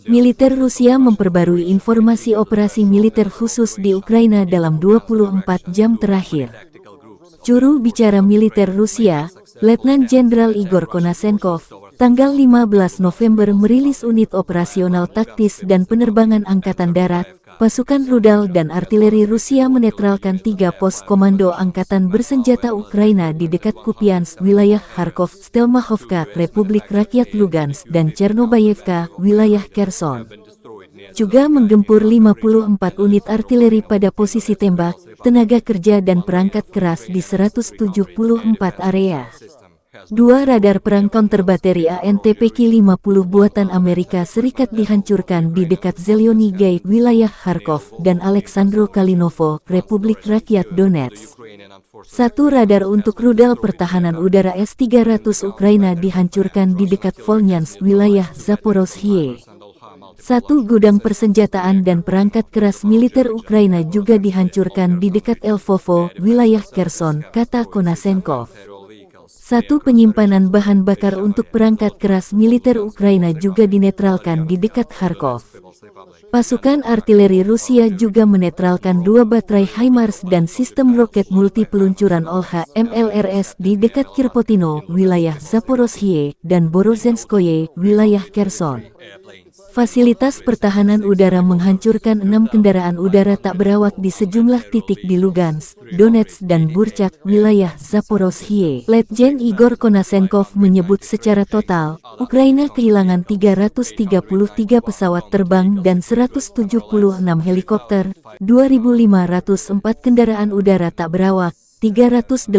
Militer Rusia memperbarui informasi operasi militer khusus di Ukraina dalam 24 jam terakhir. Juru bicara militer Rusia, Letnan Jenderal Igor Konasenkov, tanggal 15 November merilis unit operasional taktis dan penerbangan Angkatan Darat, pasukan rudal dan artileri Rusia menetralkan 3 pos komando angkatan bersenjata Ukraina di dekat Kupiansk, wilayah Kharkov, Stelmahovka, Republik Rakyat Lugansk, dan Chernobyevka, wilayah Kherson. Juga menggempur 54 unit artileri pada posisi tembak, tenaga kerja dan perangkat keras di 174 area. 2 radar perang counter bateri ANTPK-50 buatan Amerika Serikat dihancurkan di dekat Zelyony Gate, wilayah Kharkov, dan Alexandro Kalinovo, Republik Rakyat Donetsk. 1 radar untuk rudal pertahanan udara S-300 Ukraina dihancurkan di dekat Volnyansk, wilayah Zaporozhye. 1 gudang persenjataan dan perangkat keras militer Ukraina juga dihancurkan di dekat Lvovo, wilayah Kherson, kata Konasenkov. 1 penyimpanan bahan bakar untuk perangkat keras militer Ukraina juga dinetralkan di dekat Kharkov. Pasukan artileri Rusia juga menetralkan 2 baterai HIMARS dan sistem roket multi peluncuran OLHA MLRS di dekat Kirpotino, wilayah Zaporozhye, dan Borozenskoye, wilayah Kherson. Fasilitas pertahanan udara menghancurkan 6 kendaraan udara tak berawak di sejumlah titik di Lugansk, Donetsk, dan Burchak, wilayah Zaporozhye. Letjen Igor Konasenkov menyebut secara total, Ukraina kehilangan 333 pesawat terbang dan 176 helikopter, 2.504 kendaraan udara tak berawak, 388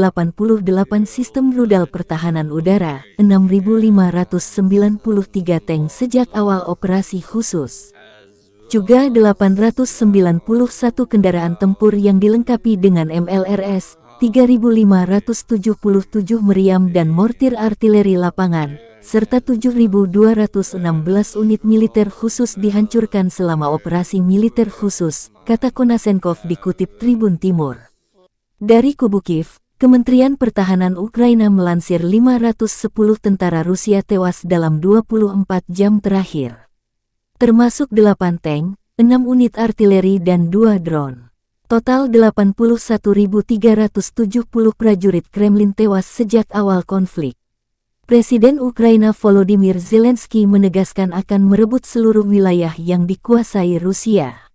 sistem rudal pertahanan udara, 6.593 tank sejak awal operasi khusus. Juga 891 kendaraan tempur yang dilengkapi dengan MLRS, 3.577 meriam dan mortir artileri lapangan, serta 7.216 unit militer khusus dihancurkan selama operasi militer khusus, kata Konasenkov dikutip Tribun Timur. Dari kubu Kiev, Kementerian Pertahanan Ukraina melansir 510 tentara Rusia tewas dalam 24 jam terakhir. Termasuk 8 tank, 6 unit artileri dan 2 drone. Total 81.370 prajurit Kremlin tewas sejak awal konflik. Presiden Ukraina Volodymyr Zelensky menegaskan akan merebut seluruh wilayah yang dikuasai Rusia.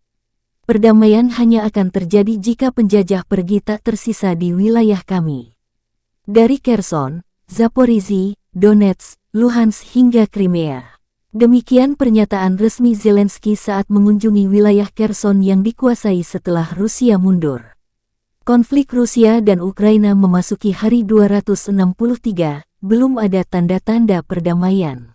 Perdamaian hanya akan terjadi jika penjajah pergi tak tersisa di wilayah kami. Dari Kherson, Zaporizhzhia, Donetsk, Luhansk hingga Crimea. Demikian pernyataan resmi Zelensky saat mengunjungi wilayah Kherson yang dikuasai setelah Rusia mundur. Konflik Rusia dan Ukraina memasuki hari 263, belum ada tanda-tanda perdamaian.